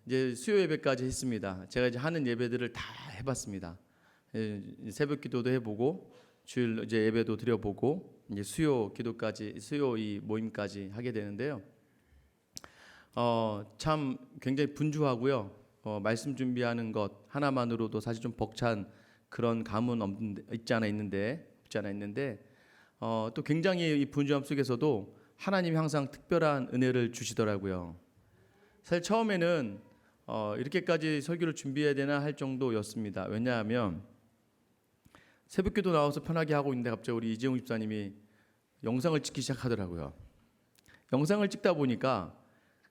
이제 수요 예배까지 했습니다. 제가 이제 하는 예배들을 다 해봤습니다. 새벽 기도도 해보고 주일 이제 예배도 드려보고 이제 수요 기도까지 수요 이 모임까지 하게 되는데요. 참 굉장히 분주하고요. 말씀 준비하는 것 하나만으로도 사실 좀 벅찬 그런 감은 없지 않아 있는데 또 굉장히 이 분주함 속에서도 하나님이 항상 특별한 은혜를 주시더라고요. 사실 처음에는 이렇게까지 설교를 준비해야 되나 할 정도였습니다. 왜냐하면 새벽기도 나와서 편하게 하고 있는데 갑자기 우리 이재용 집사님이 영상을 찍기 시작하더라고요. 영상을 찍다 보니까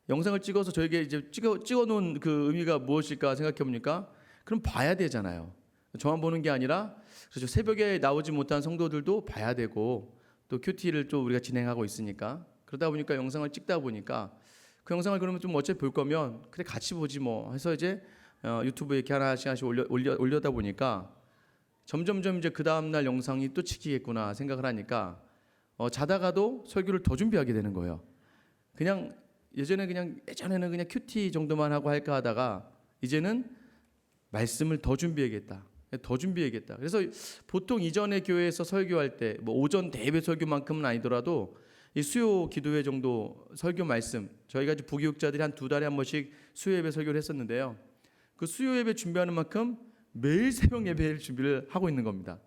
영상을 찍어서 저에게 이제 찍어놓은 그 의미가 무엇일까 생각해 보니까 그럼 봐야 되잖아요. 저만 보는 게 아니라 그렇죠. 새벽에 나오지 못한 성도들도 봐야 되고 또 큐티를 또 우리가 진행하고 있으니까 그러다 보니까 영상을 찍다 보니까 그 영상을 그러면 좀 어차피 볼 거면 그래 같이 보지 뭐 해서 이제 유튜브에 이렇게 하나씩 올려다 보니까 점점 이제 그 다음 날 영상이 또 찍히겠구나 생각을 하니까 자다가도 설교를 더 준비하게 되는 거예요. 예전에는 그냥 큐티 정도만 하고 할까 하다가 이제는 말씀을 더 준비해야겠다. 그래서 보통 이전의 교회에서 설교할 때 뭐 오전 대예배 설교만큼은 아니더라도 이 수요 기도회 정도 설교 말씀 저희가 이제 부교육자들이 한 2달에 한 번씩 수요 예배 설교를 했었는데요. 그 수요 예배 준비하는 만큼 매일 새벽 예배를 준비를 하고 있는 겁니다.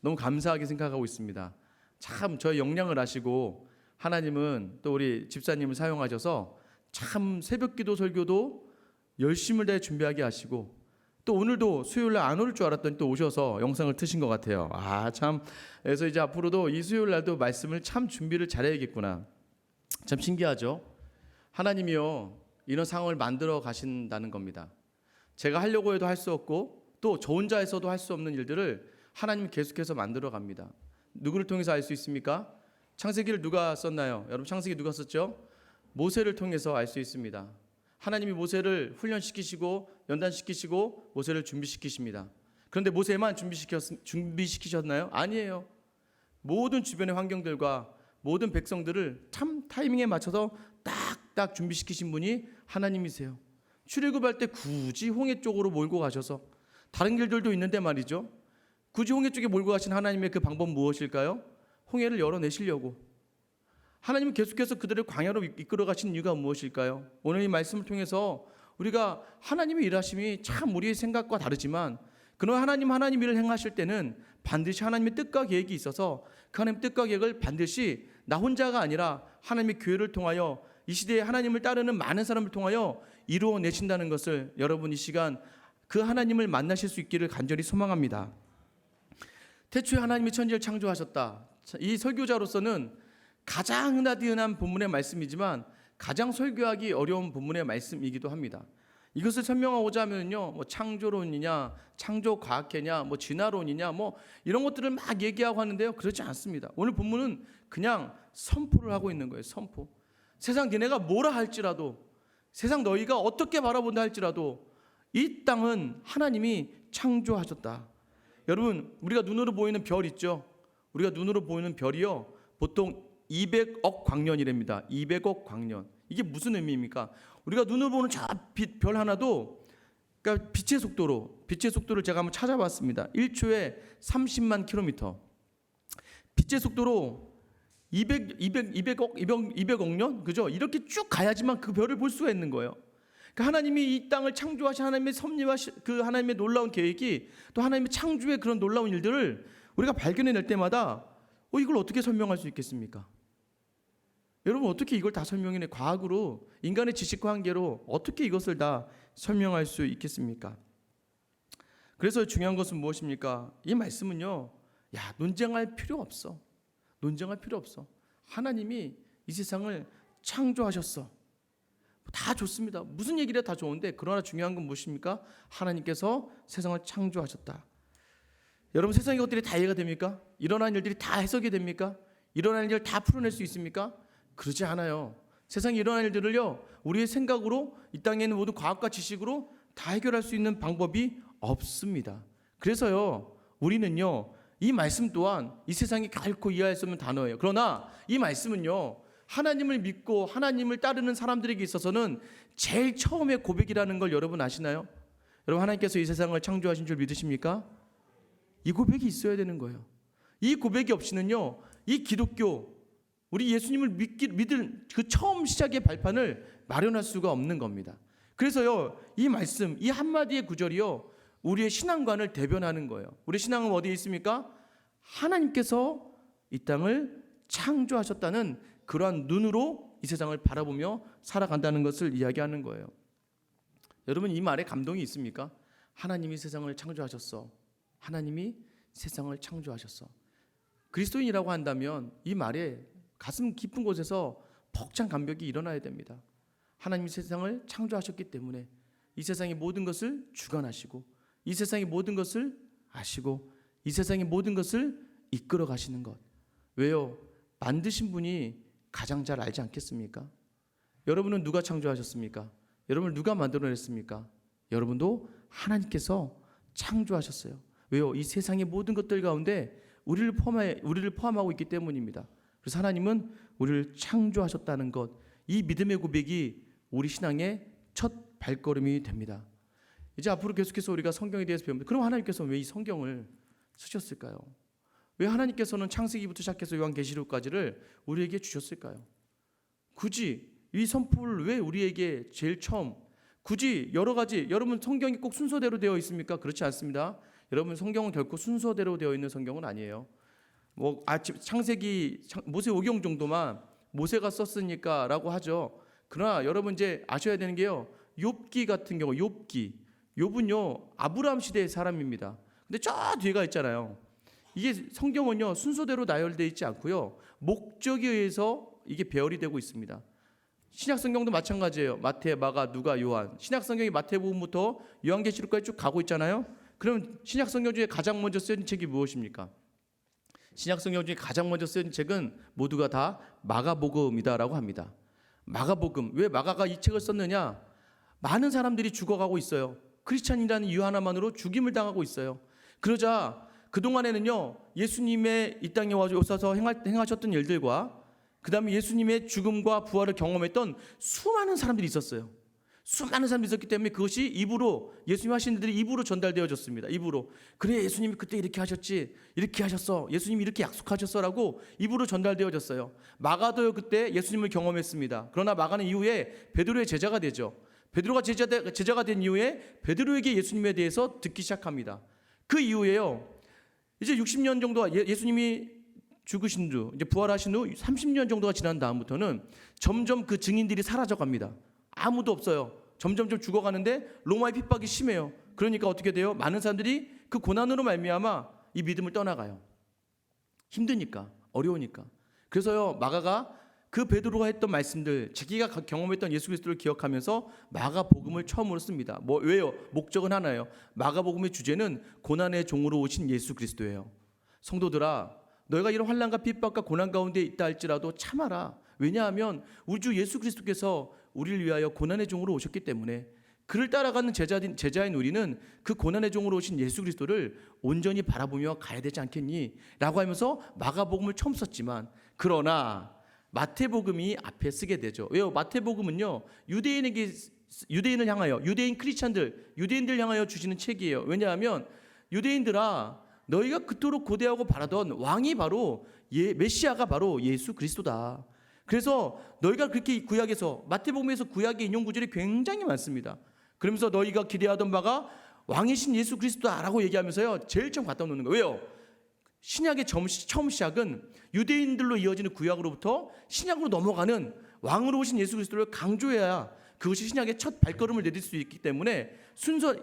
너무 감사하게 생각하고 있습니다. 참 저의 역량을 아시고 하나님은 또 우리 집사님을 사용하셔서 참 새벽 기도 설교도 열심을 다해 준비하게 하시고 또 오늘도 수요일날 안 올 줄 알았더니 또 오셔서 영상을 트신 것 같아요. 참 그래서 이제 앞으로도 이 수요일날도 말씀을 참 준비를 잘해야겠구나. 참 신기하죠. 하나님이요 이런 상황을 만들어 가신다는 겁니다. 제가 하려고 해도 할 수 없고 또 저 혼자 해서도 할 수 없는 일들을 하나님이 계속해서 만들어 갑니다. 누구를 통해서 알 수 있습니까? 창세기를 누가 썼나요? 여러분 창세기 누가 썼죠? 모세를 통해서 알 수 있습니다. 하나님이 모세를 훈련시키시고 연단시키시고 모세를 준비시키십니다. 그런데 모세만 준비시키셨나요? 아니에요. 모든 주변의 환경들과 모든 백성들을 참 타이밍에 맞춰서 딱딱 준비시키신 분이 하나님이세요. 출애굽할 때 굳이 홍해 쪽으로 몰고 가셔서 다른 길들도 있는데 말이죠. 굳이 홍해 쪽에 몰고 가신 하나님의 그 방법 무엇일까요? 홍해를 열어내시려고. 하나님은 계속해서 그들을 광야로 이끌어 가신 이유가 무엇일까요? 오늘 이 말씀을 통해서 우리가 하나님의 일하심이 참 우리의 생각과 다르지만 그러나 하나님 일을 행하실 때는 반드시 하나님의 뜻과 계획이 있어서 그 하나님의 뜻과 계획을 반드시 나 혼자가 아니라 하나님의 교회를 통하여 이 시대에 하나님을 따르는 많은 사람을 통하여 이루어내신다는 것을 여러분 이 시간 그 하나님을 만나실 수 있기를 간절히 소망합니다. 태초에 하나님이 천지를 창조하셨다. 이 설교자로서는 가장 흔하디흔한 본문의 말씀이지만 가장 설교하기 어려운 본문의 말씀이기도 합니다. 이것을 설명하고자 하면요, 뭐 창조론이냐, 창조과학회냐, 뭐 진화론이냐, 뭐 이런 것들을 막 얘기하고 하는데요, 그렇지 않습니다. 오늘 본문은 그냥 선포를 하고 있는 거예요. 선포. 세상 니네가 뭐라 할지라도, 세상 너희가 어떻게 바라본다 할지라도 이 땅은 하나님이 창조하셨다. 여러분, 우리가 눈으로 보이는 별 있죠? 우리가 눈으로 보이는 별이요, 보통 200억 광년이랍니다. 200억 광년. 이게 무슨 의미입니까? 우리가 눈으로 보는 저 별 하나도 그러니까 빛의 속도를 제가 한번 찾아봤습니다. 1초에 30만 킬로미터. 빛의 속도로 200억 년? 그죠? 이렇게 쭉 가야지만 그 별을 볼 수가 있는 거예요. 그러니까 하나님이 이 땅을 창조하신 하나님의 섭리와 그 하나님의 놀라운 계획이 또 하나님의 창조의 그런 놀라운 일들을 우리가 발견해낼 때마다 이걸 어떻게 설명할 수 있겠습니까? 여러분 어떻게 이걸 다 설명해내? 과학으로 인간의 지식과 한계로 어떻게 이것을 다 설명할 수 있겠습니까? 그래서 중요한 것은 무엇입니까? 이 말씀은요, 논쟁할 필요 없어. 하나님이 이 세상을 창조하셨어. 다 좋습니다. 무슨 얘기를 다 좋은데 그러나 중요한 건 무엇입니까? 하나님께서 세상을 창조하셨다. 여러분 세상의 것들이 다 이해가 됩니까? 일어난 일들이 다 해석이 됩니까? 일어난 일을 다 풀어낼 수 있습니까? 그러지 않아요. 세상에 일어난 일들을요, 우리의 생각으로 이 땅에 있는 모든 과학과 지식으로 다 해결할 수 있는 방법이 없습니다. 그래서요, 우리는요, 이 말씀 또한 이 세상이 결코 이해할 수 없는 단어예요. 그러나 이 말씀은요, 하나님을 믿고 하나님을 따르는 사람들에게 있어서는 제일 처음에 고백이라는 걸 여러분 아시나요? 여러분, 하나님께서 이 세상을 창조하신 줄 믿으십니까? 이 고백이 있어야 되는 거예요. 이 고백이 없이는요, 이 기독교, 우리 예수님을 믿을 그 처음 시작의 발판을 마련할 수가 없는 겁니다. 그래서요, 이 말씀, 이 한마디의 구절이요, 우리의 신앙관을 대변하는 거예요. 우리 신앙은 어디에 있습니까? 하나님께서 이 땅을 창조하셨다는 그러한 눈으로 이 세상을 바라보며 살아간다는 것을 이야기하는 거예요. 여러분, 이 말에 감동이 있습니까? 하나님이 세상을 창조하셨어. 하나님이 세상을 창조하셨어. 그리스도인이라고 한다면 이 말에 가슴 깊은 곳에서 벅찬 감격이 일어나야 됩니다. 하나님이 세상을 창조하셨기 때문에 이 세상의 모든 것을 주관하시고 이 세상의 모든 것을 아시고 이 세상의 모든 것을 이끌어 가시는 것. 왜요? 만드신 분이 가장 잘 알지 않겠습니까? 여러분은 누가 창조하셨습니까? 여러분을 누가 만들어냈습니까? 여러분도 하나님께서 창조하셨어요. 왜요? 이 세상의 모든 것들 가운데 우리를 포함하고 있기 때문입니다. 그래서 하나님은 우리를 창조하셨다는 것, 이 믿음의 고백이 우리 신앙의 첫 발걸음이 됩니다. 이제 앞으로 계속해서 우리가 성경에 대해서 배웁니다. 그럼 하나님께서 왜 이 성경을 쓰셨을까요? 왜 하나님께서는 창세기부터 시작해서 요한계시록까지를 우리에게 주셨을까요? 굳이 이 선포를 왜 우리에게 제일 처음, 굳이 여러 가지, 여러분 성경이 꼭 순서대로 되어 있습니까? 그렇지 않습니다. 여러분, 성경은 결코 순서대로 되어 있는 성경은 아니에요. 창세기, 모세오경 정도만 모세가 썼으니까라고 하죠. 그러나 여러분 이제 아셔야 되는 게요, 욥기 같은 경우, 욥은요 아브라함 시대의 사람입니다. 근데 저 뒤가 있잖아요. 이게 성경은요 순서대로 나열되어 있지 않고요, 목적에 의해서 이게 배열이 되고 있습니다. 신약성경도 마찬가지예요. 마태, 마가, 누가, 요한. 신약성경이 마태복음부터 요한계시록까지 쭉 가고 있잖아요. 그럼 신약성경 중에 가장 먼저 쓰여진 책이 무엇입니까? 신약성경 중에 가장 먼저 쓰여진 책은 모두가 다 마가복음이다라고 합니다. 마가복음. 왜 마가가 이 책을 썼느냐? 많은 사람들이 죽어가고 있어요. 크리스찬이라는 이유 하나만으로 죽임을 당하고 있어요. 그러자 그동안에는요, 예수님의 이 땅에 오셔서 행하셨던 일들과 그 다음에 예수님의 죽음과 부활을 경험했던 수많은 사람들이 있었어요. 수많은 사람들이 있었기 때문에 그것이 입으로, 예수님 하신 일들이 입으로 전달되어졌습니다. 입으로. 그래, 예수님이 그때 이렇게 하셨지, 이렇게 하셨어, 예수님이 이렇게 약속하셨어 라고 입으로 전달되어졌어요. 마가도요 그때 예수님을 경험했습니다. 그러나 마가는 이후에 베드로의 제자가 되죠. 베드로가 제자가 된 이후에 베드로에게 예수님에 대해서 듣기 시작합니다. 그 이후에요, 이제 60년 정도가 예수님이 죽으신 후, 이제 부활하신 후 30년 정도가 지난 다음부터는 점점 그 증인들이 사라져갑니다. 아무도 없어요. 점점 죽어가는데 로마의 핍박이 심해요. 그러니까 어떻게 돼요? 많은 사람들이 그 고난으로 말미암아 이 믿음을 떠나가요. 힘드니까, 어려우니까. 그래서요, 마가가 그 베드로가 했던 말씀들, 자기가 경험했던 예수 그리스도를 기억하면서 마가복음을 처음으로 씁니다. 왜요? 목적은 하나예요. 마가복음의 주제는 고난의 종으로 오신 예수 그리스도예요. 성도들아, 너희가 이런 환난과 핍박과 고난 가운데 있다 할지라도 참아라. 왜냐하면 우리 주 예수 그리스도께서 우리를 위하여 고난의 종으로 오셨기 때문에 그를 따라가는 제자인 우리는 그 고난의 종으로 오신 예수 그리스도를 온전히 바라보며 가야 되지 않겠니? 라고 하면서 마가복음을 처음 썼지만, 그러나 마태복음이 앞에 쓰게 되죠. 왜요? 마태복음은요, 유대인을 향하여, 유대인 크리스찬들, 유대인들 향하여 주시는 책이에요. 왜냐하면 유대인들아, 너희가 그토록 고대하고 바라던 왕이 바로 메시아가 바로 예수 그리스도다. 그래서 너희가 그렇게 구약에서, 마태복음에서 구약의 인용 구절이 굉장히 많습니다. 그러면서 너희가 기대하던 바가 왕이신 예수 그리스도다라고 얘기하면서요, 제일 처음 갖다 놓는 거예요. 왜요? 신약의 처음 시작은 유대인들로 이어지는 구약으로부터 신약으로 넘어가는 왕으로 오신 예수 그리스도를 강조해야 그것이 신약의 첫 발걸음을 내딜 수 있기 때문에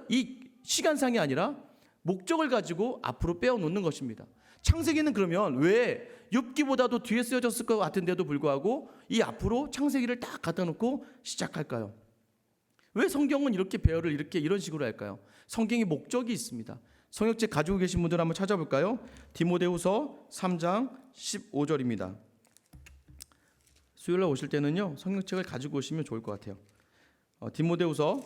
이 시간상이 아니라 목적을 가지고 앞으로 빼어놓는 것입니다. 창세기는 그러면 왜 욥기보다도 뒤에 쓰여졌을 것 같은데도 불구하고 이 앞으로 창세기를 딱 갖다 놓고 시작할까요? 왜 성경은 이렇게 배열을 이런 식으로 할까요? 성경의 목적이 있습니다. 성역책 가지고 계신 분들 한번 찾아볼까요? 디모데후서 3장 15절입니다. 수요일날 오실 때는요, 성역책을 가지고 오시면 좋을 것 같아요. 디모데후서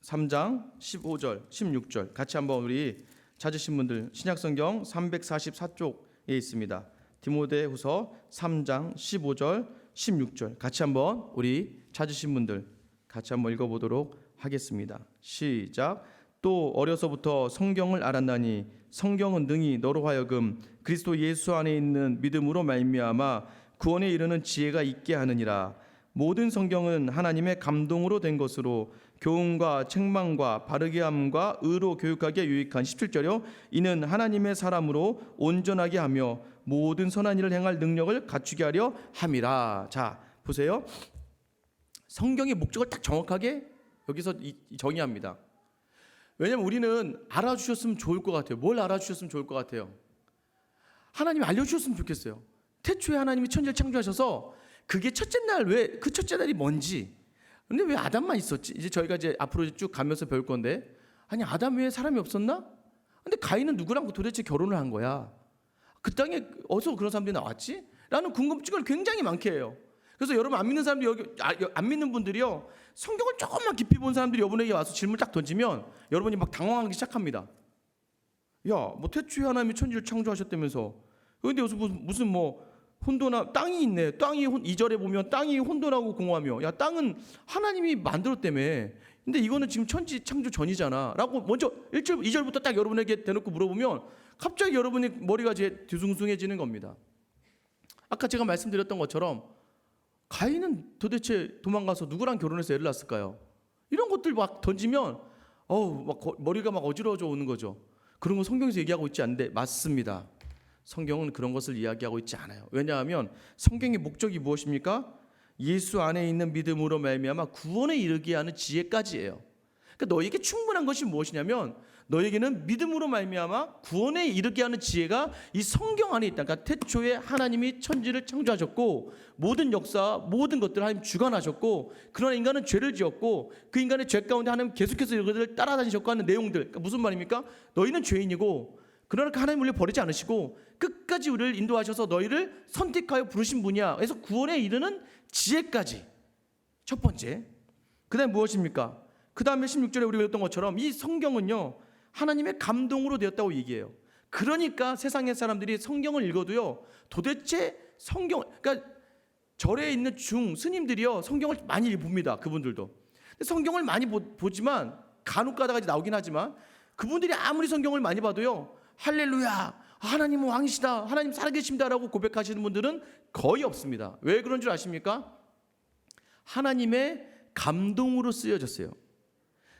3장 15절, 16절 같이 한번 우리 찾으신 분들, 신약성경 344쪽에 있습니다. 디모데후서 3장 15절, 16절 같이 한번 우리 찾으신 분들 같이 한번 읽어보도록 하겠습니다. 시작. 또 어려서부터 성경을 알았나니 성경은 능히 너로 하여금 그리스도 예수 안에 있는 믿음으로 말미암아 구원에 이르는 지혜가 있게 하느니라. 모든 성경은 하나님의 감동으로 된 것으로 교훈과 책망과 바르게 함과 의로 교육하기에 유익한 17절이요 이는 하나님의 사람으로 온전하게 하며 모든 선한 일을 행할 능력을 갖추게 하려 함이라. 자 보세요. 성경의 목적을 딱 정확하게 여기서 정의합니다. 왜냐하면 우리는 알아주셨으면 좋을 것 같아요. 뭘 알아주셨으면 좋을 것 같아요? 하나님이 알려주셨으면 좋겠어요. 태초에 하나님이 천지를 창조하셔서 그게 첫째 날, 왜 그 첫째 날이 뭔지, 근데 왜 아담만 있었지? 이제 저희가 이제 앞으로 쭉 가면서 배울 건데, 아니 아담 외에 사람이 없었나? 근데 가인은 누구랑 도대체 결혼을 한 거야? 그 땅에 어디서 그런 사람들이 나왔지? 라는 궁금증을 굉장히 많게 해요. 그래서 여러분 안 믿는 사람들이 여기 안 믿는 분들이요, 성경을 조금만 깊이 본 사람들이 여러분에게 와서 질문을 딱 던지면 여러분이 막 당황하기 시작합니다. 야, 뭐 태초에 하나님이 천지를 창조하셨다면서, 그런데 여기서 무슨 뭐 혼돈하 땅이 있네. 땅이 2절에 보면 땅이 혼돈하고 공허하며, 야 땅은 하나님이 만들었다며. 근데 이거는 지금 천지 창조 전이잖아. 라고 먼저 1절 2절부터 딱 여러분에게 대놓고 물어보면 갑자기 여러분이 머리가 이제 뒤숭숭해지는 겁니다. 아까 제가 말씀드렸던 것처럼 가인은 도대체 도망가서 누구랑 결혼해서 애를 낳았을까요? 이런 것들 막 던지면 막 머리가 막 어지러워져 오는 거죠. 그런 거 성경에서 얘기하고 있지 않는데 맞습니다. 성경은 그런 것을 이야기하고 있지 않아요. 왜냐하면 성경의 목적이 무엇입니까? 예수 안에 있는 믿음으로 말미암아 구원에 이르게 하는 지혜까지예요. 그러니까 너에게 충분한 것이 무엇이냐면 너에게는 믿음으로 말미암아 구원에 이르게 하는 지혜가 이 성경 안에 있다. 그러니까 태초에 하나님이 천지를 창조하셨고 모든 역사, 모든 것들을 하나님 주관하셨고 그러나 인간은 죄를 지었고 그 인간의 죄 가운데 하나님 계속해서 이것을 따라다니셨고 하는 내용들. 그러니까 무슨 말입니까? 너희는 죄인이고 그러나 하나님 우리를 버리지 않으시고 끝까지 우리를 인도하셔서 너희를 선택하여 부르신 분이야. 그래서 구원에 이르는 지혜까지. 첫 번째. 그 다음에 무엇입니까? 그 다음에 16절에 우리가 읽었던 것처럼 이 성경은요 하나님의 감동으로 되었다고 얘기해요. 그러니까 세상의 사람들이 성경을 읽어도요 도대체 성경, 그러니까 절에 있는 스님들이요 성경을 많이 봅니다. 그분들도 성경을 많이 보지만 간혹 가다가 나오긴 하지만 그분들이 아무리 성경을 많이 봐도요 할렐루야 하나님은 왕이시다, 하나님 살아계십니다라고 고백하시는 분들은 거의 없습니다. 왜 그런 줄 아십니까? 하나님의 감동으로 쓰여졌어요.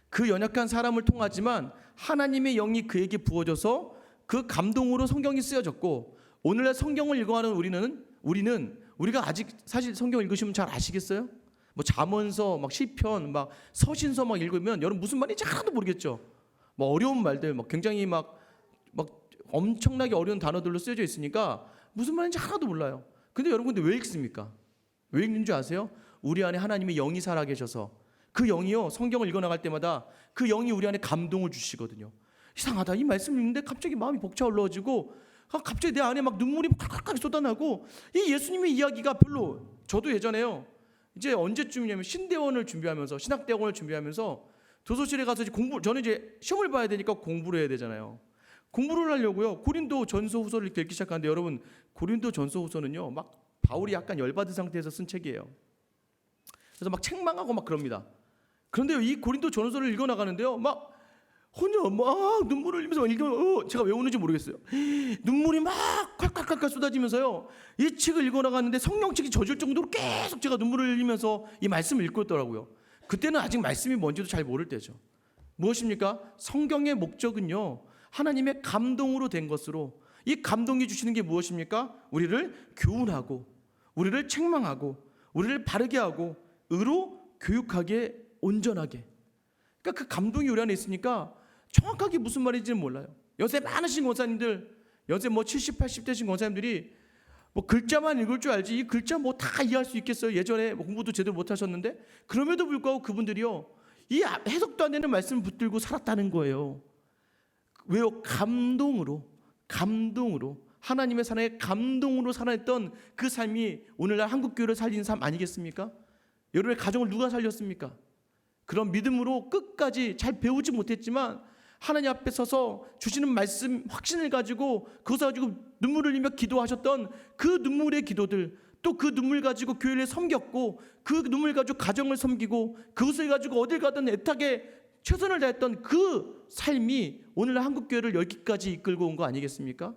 그 연약한 사람을 통하지만 하나님의 영이 그에게 부어져서 그 감동으로 성경이 쓰여졌고 오늘날 성경을 읽어가는 우리가 아직 사실 성경 읽으시면 잘 아시겠어요? 뭐 잠언서, 막 시편, 막 서신서 막 읽으면 여러분 무슨 말인지 하나도 모르겠죠. 뭐 어려운 말들, 막 굉장히 막 엄청나게 어려운 단어들로 쓰여져 있으니까 무슨 말인지 하나도 몰라요. 근데 여러분들 왜 읽습니까? 왜 읽는 줄 아세요? 우리 안에 하나님의 영이 살아계셔서 그 영이요 성경을 읽어나갈 때마다 그 영이 우리 안에 감동을 주시거든요. 이상하다, 이 말씀을 읽는데 갑자기 마음이 벅차올라지고 갑자기 내 안에 막 눈물이 칼칼칼 쏟아나고 이 예수님의 이야기가 별로, 저도 예전에요 이제 언제쯤이냐면 신대원을 준비하면서 신학대학원을 준비하면서 도서실에 가서 이제 저는 이제 시험을 봐야 되니까 공부를 해야 되잖아요. 공부를 하려고요 고린도 전서 후서를 읽기 시작하는데 여러분 고린도 전서 후서는요 막 바울이 약간 열받은 상태에서 쓴 책이에요. 그래서 막 책망하고 막 그럽니다. 그런데 이 고린도 전서를 읽어 나가는데요 막 혼자 막 눈물을 흘리면서 제가 왜 우는지 모르겠어요. 눈물이 막 콸콸콸콸 쏟아지면서요 이 책을 읽어 나가는데 성령책이 젖을 정도로 계속 제가 눈물을 흘리면서 이 말씀을 읽고 있더라고요. 그때는 아직 말씀이 뭔지도 잘 모를 때죠. 무엇입니까? 성경의 목적은요 하나님의 감동으로 된 것으로, 이 감동이 주시는 게 무엇입니까? 우리를 교훈하고 우리를 책망하고 우리를 바르게 하고 의로 교육하게 온전하게. 그러니까 그 감동이 우리 안에 있으니까 정확하게 무슨 말인지는 몰라요. 연세 많으신 권사님들, 연세 뭐 70, 80대신 권사님들이 뭐 글자만 읽을 줄 알지 이 글자 뭐 다 이해할 수 있겠어요? 예전에 공부도 제대로 못 하셨는데 그럼에도 불구하고 그분들이요 이 해석도 안 되는 말씀을 붙들고 살았다는 거예요. 왜요? 감동으로 하나님의 사랑에 감동으로 살아냈던 그 삶이 오늘날 한국교회를 살린 삶 아니겠습니까? 여러분의 가정을 누가 살렸습니까? 그런 믿음으로 끝까지 잘 배우지 못했지만 하나님 앞에 서서 주시는 말씀 확신을 가지고 그것을 가지고 눈물을 흘리며 기도하셨던 그 눈물의 기도들, 또 그 눈물 가지고 교회를 섬겼고 그 눈물 가지고 가정을 섬기고 그것을 가지고 어딜 가든 애타게 최선을 다했던 그 삶이 오늘 한국교회를 여기까지 이끌고 온 거 아니겠습니까?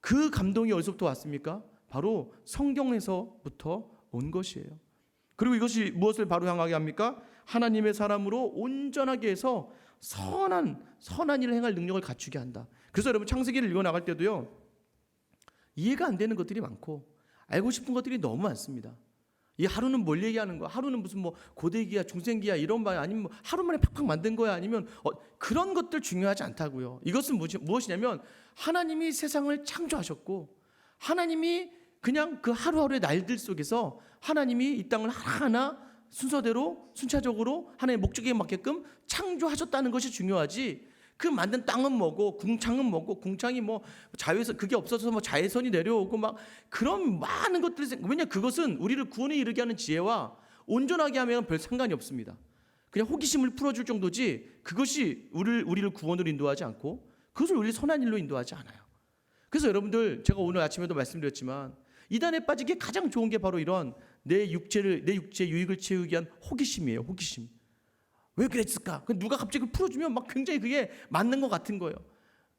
그 감동이 어디서부터 왔습니까? 바로 성경에서부터 온 것이에요. 그리고 이것이 무엇을 바로 향하게 합니까? 하나님의 사람으로 온전하게 해서 선한 일을 행할 능력을 갖추게 한다. 그래서 여러분 창세기를 읽어 나갈 때도요, 이해가 안 되는 것들이 많고 알고 싶은 것들이 너무 많습니다. 이 하루는 뭘 얘기하는 거야? 하루는 무슨 뭐 고대기야, 중생기야 이런 말 아니면 뭐 하루 만에 팍팍 만든 거야? 아니면 그런 것들 중요하지 않다고요. 이것은 무엇이냐면 하나님이 세상을 창조하셨고 하나님이 그냥 그 하루하루의 날들 속에서 하나님이 이 땅을 하나하나 순서대로 순차적으로 하나님의 목적에 맞게끔 창조하셨다는 것이 중요하지. 그 만든 땅은 뭐고 궁창은 뭐고 궁창이 뭐 자외선 그게 없어서 뭐 자외선이 내려오고 막 그런 많은 것들이 왜냐 그것은 우리를 구원에 이르게 하는 지혜와 온전하게 하면 별 상관이 없습니다. 그냥 호기심을 풀어줄 정도지 그것이 우리를 구원으로 인도하지 않고 그것을 우리 선한 일로 인도하지 않아요. 그래서 여러분들 제가 오늘 아침에도 말씀드렸지만 이단에 빠지기 가장 좋은 게 바로 이런 내 육체의 유익을 채우기 위한 호기심이에요. 호기심. 왜 그랬을까? 누가 갑자기 풀어주면 막 굉장히 그게 맞는 것 같은 거예요.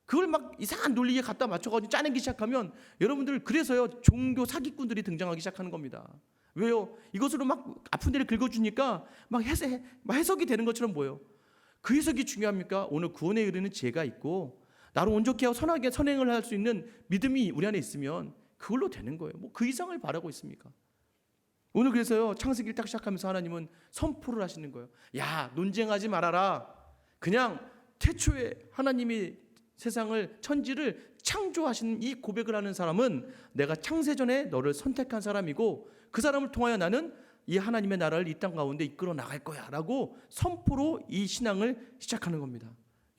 그걸 막 이상한 논리에 갖다 맞춰가지고 짜내기 시작하면 여러분들 그래서요 종교 사기꾼들이 등장하기 시작하는 겁니다. 왜요? 이것으로 막 아픈 데를 긁어주니까 막 해석이 되는 것처럼 보여요. 그 해석이 중요합니까? 오늘 구원에 이르는 지혜가 있고 나를 온전케 하고 선하게 선행을 할 수 있는 믿음이 우리 안에 있으면 그걸로 되는 거예요. 뭐 그 이상을 바라고 있습니까? 오늘 그래서요 창세기를 딱 시작하면서 하나님은 선포를 하시는 거예요. 야, 논쟁하지 말아라. 그냥 태초에 하나님이 세상을 천지를 창조하신 이 고백을 하는 사람은 내가 창세전에 너를 선택한 사람이고 그 사람을 통하여 나는 이 하나님의 나라를 이 땅 가운데 이끌어 나갈 거야 라고 선포로 이 신앙을 시작하는 겁니다.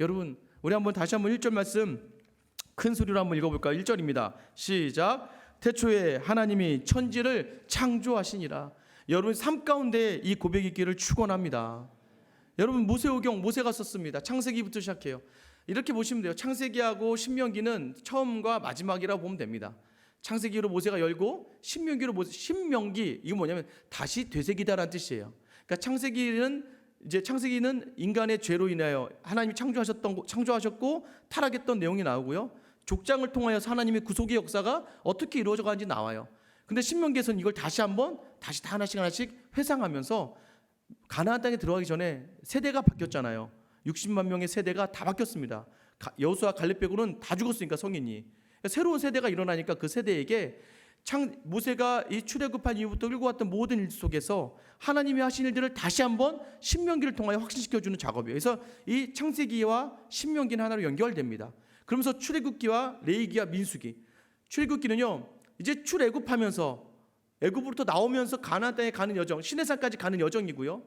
여러분 우리 다시 한번 1절 말씀 큰 소리로 한번 읽어볼까요? 1절입니다. 시작. 태초에 하나님이 천지를 창조하시니라. 여러분 삶 가운데 이 고백이 있기를 축원합니다. 여러분 모세오경 모세가 썼습니다. 창세기부터 시작해요. 이렇게 보시면 돼요. 창세기하고 신명기는 처음과 마지막이라고 보면 됩니다. 창세기로 모세가 열고 신명기 이거 뭐냐면 다시 되새기다라는 뜻이에요. 그러니까 창세기는 인간의 죄로 인하여 하나님이 창조하셨고 타락했던 내용이 나오고요. 족장을 통하여서 하나님의 구속의 역사가 어떻게 이루어져 가는지 나와요. 근데 신명기에서는 이걸 다시 다 하나씩 회상하면서 가나안 땅에 들어가기 전에 세대가 바뀌었잖아요. 60만 명의 세대가 다 바뀌었습니다. 여호수아 갈렙 빼고는 다 죽었으니까 성인이. 새로운 세대가 일어나니까 그 세대에게 모세가 이 출애굽한 이후부터 끌고 왔던 모든 일 속에서 하나님이 하신 일들을 다시 한번 신명기를 통하여 확신시켜주는 작업이에요. 그래서 이 창세기와 신명기는 하나로 연결됩니다. 그러면서 출애굽기와 레위기와 민수기. 출애굽기는요 이제 출애굽하면서 애굽으로부터 나오면서 가나안 땅에 가는 여정, 시내산까지 가는 여정이고요.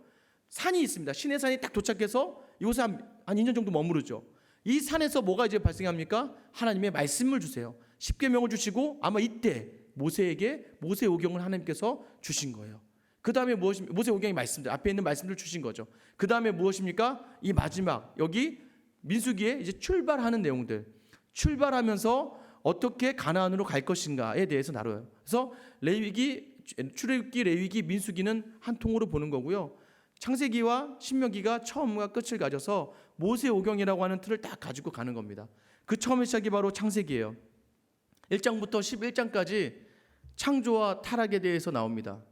산이 있습니다. 시내산이 딱 도착해서 이곳에 한 2년 정도 머무르죠. 이 산에서 뭐가 이제 발생합니까? 하나님의 말씀을 주세요. 십계명을 주시고 아마 이때 모세에게 모세오경을 하나님께서 주신 거예요. 그 다음에 무엇입니까? 모세오경의 말씀들 앞에 있는 말씀들을 주신 거죠. 그 다음에 무엇입니까? 이 마지막 여기 민수기에 이제 출발하는 내용들, 출발하면서 어떻게 가나안으로 갈 것인가에 대해서 다뤄요. 그래서 출애굽기, 레위기, 민수기는 한 통으로 보는 거고요. 창세기와 신명기가 처음과 끝을 가져서 모세오경이라고 하는 틀을 딱 가지고 가는 겁니다. 그 처음의 시작이 바로 창세기예요. 1장부터 11장까지 창조와 타락에 대해서 나옵니다.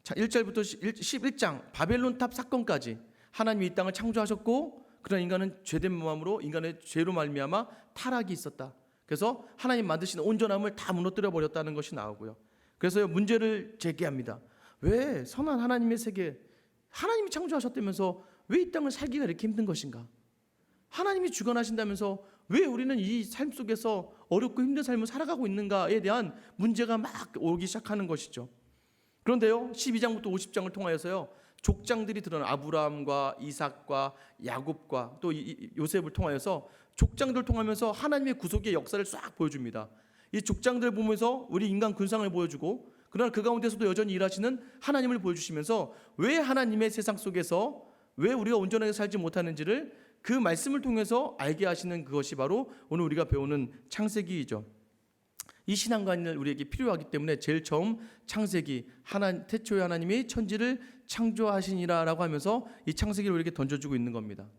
1절부터 11장 바벨론 탑 사건까지 하나님이 이 땅을 창조하셨고 그러나 인간은 죄된 마음으로 인간의 죄로 말미암아 타락이 있었다. 그래서 하나님 만드신 온전함을 다 무너뜨려 버렸다는 것이 나오고요. 그래서 문제를 제기합니다. 왜 선한 하나님의 세계 하나님이 창조하셨다면서 왜 이 땅을 살기가 이렇게 힘든 것인가? 하나님이 주관하신다면서 왜 우리는 이 삶 속에서 어렵고 힘든 삶을 살아가고 있는가에 대한 문제가 막 오기 시작하는 것이죠. 그런데요 12장부터 50장을 통하여서요 족장들이 드러나 아브라함과 이삭과 야곱과 또 요셉을 통하여서 족장들을 통하면서 하나님의 구속의 역사를 싹 보여줍니다. 이 족장들을 보면서 우리 인간 군상을 보여주고 그러나 그 가운데서도 여전히 일하시는 하나님을 보여주시면서 왜 하나님의 세상 속에서 왜 우리가 온전하게 살지 못하는지를 그 말씀을 통해서 알게 하시는 그것이 바로 오늘 우리가 배우는 창세기이죠. 이 신앙관을 우리에게 필요하기 때문에 제일 처음 창세기 태초에 하나님이 천지를 창조하시니라라고 하면서 이 창세기를 우리에게 던져주고 있는 겁니다.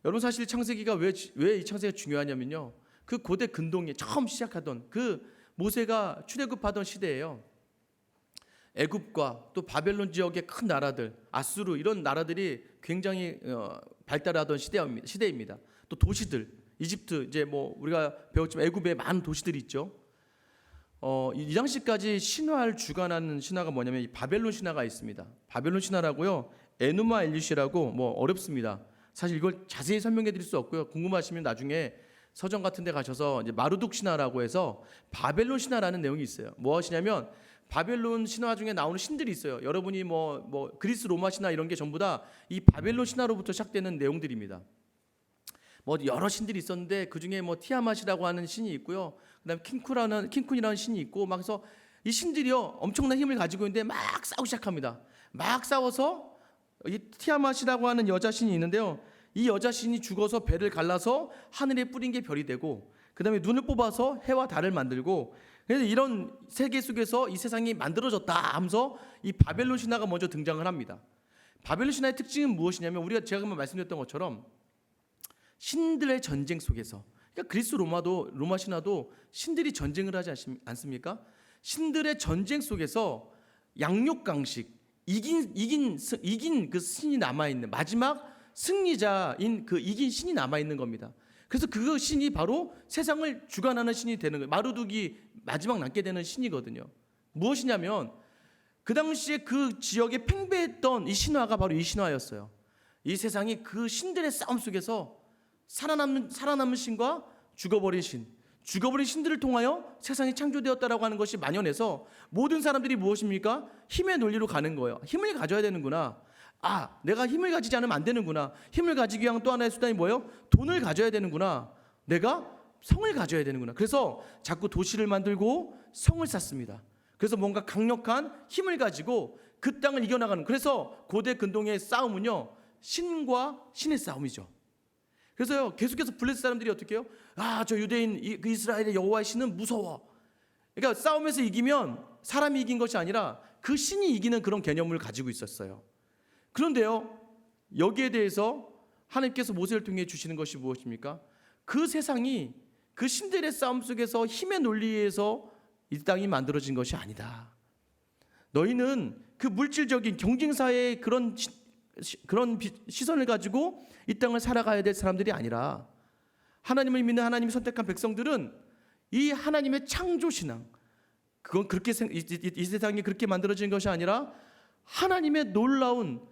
여러분, 사실 창세기가 왜 이 창세기가 중요하냐면요, 그 고대 근동에 처음 시작하던 그 모세가 출애굽하던 시대예요. 애굽과 또 바벨론 지역의 큰 나라들, 아수르, 이런 나라들이 굉장히 발달하던 시대입니다. 또 도시들, 이집트, 이제 뭐 우리가 배웠지만 애굽에 많은 도시들이 있죠. 이 당시까지 신화를 주관하는 신화가 뭐냐면 이 바벨론 신화가 있습니다. 바벨론 신화라고요, 에누마 엘리시라고, 뭐 어렵습니다. 사실 이걸 자세히 설명해 드릴 수 없고요. 궁금하시면 나중에 서점 같은 데 가셔서 이제 마르둑 신화라고 해서 바벨론 신화라는 내용이 있어요. 무엇이냐면 바벨론 신화 중에 나오는 신들이 있어요. 여러분이 뭐 그리스 로마 신화 이런 게 전부 다 이 바벨론 신화로부터 시작되는 내용들입니다. 뭐 여러 신들이 있었는데 그 중에 뭐 티아맛이라고 하는 신이 있고요. 그다음에 킹쿤이라는 신이 있고, 막 해서 이 신들이요 엄청난 힘을 가지고 있는데 막 싸우기 시작합니다. 막 싸워서 이 티아맛이라고 하는 여자 신이 있는데요. 이 여자 신이 죽어서 배를 갈라서 하늘에 뿌린 게 별이 되고, 그다음에 눈을 뽑아서 해와 달을 만들고, 그래서 이런 세계 속에서 이 세상이 만들어졌다 하면서 이 바벨론 신화가 먼저 등장을 합니다. 바벨론 신화의 특징은 무엇이냐면, 제가 한번 말씀드렸던 것처럼 신들의 전쟁 속에서, 그러니까 그리스 로마 신화도 신들이 전쟁을 하지 않습니까? 신들의 전쟁 속에서 양육강식, 이긴 그 신이 남아 있는, 마지막 승리자인 그 이긴 신이 남아 있는 겁니다. 그래서 그 신이 바로 세상을 주관하는 신이 되는 거예요. 마르둑이 마지막 남게 되는 신이거든요. 무엇이냐면 그 당시에 그 지역에 팽배했던 이 신화가 바로 이 신화였어요. 이 세상이 그 신들의 싸움 속에서 살아남는 신과 죽어버린 신들을 통하여 세상이 창조되었다라고 하는 것이 만연해서 모든 사람들이 무엇입니까? 힘의 논리로 가는 거예요. 힘을 가져야 되는구나. 내가 힘을 가지지 않으면 안 되는구나. 힘을 가지기 위한 또 하나의 수단이 뭐예요? 돈을 가져야 되는구나. 내가 성을 가져야 되는구나. 그래서 자꾸 도시를 만들고 성을 쌓습니다. 그래서 뭔가 강력한 힘을 가지고 그 땅을 이겨나가는, 그래서 고대 근동의 싸움은요 신과 신의 싸움이죠. 그래서요 계속해서 블레셋 사람들이 어떻게 해요? 저 유대인 그 이스라엘의 여호와의 신은 무서워. 그러니까 싸움에서 이기면 사람이 이긴 것이 아니라 그 신이 이기는 그런 개념을 가지고 있었어요. 그런데요 여기에 대해서 하나님께서 모세를 통해 주시는 것이 무엇입니까? 그 세상이 그 신들의 싸움 속에서 힘의 논리에서 이 땅이 만들어진 것이 아니다. 너희는 그 물질적인 경쟁사의 그런 시선을 가지고 이 땅을 살아가야 될 사람들이 아니라, 하나님을 믿는 하나님이 선택한 백성들은 이 하나님의 창조신앙, 그건 그렇게 이 세상이 그렇게 만들어진 것이 아니라 하나님의 놀라운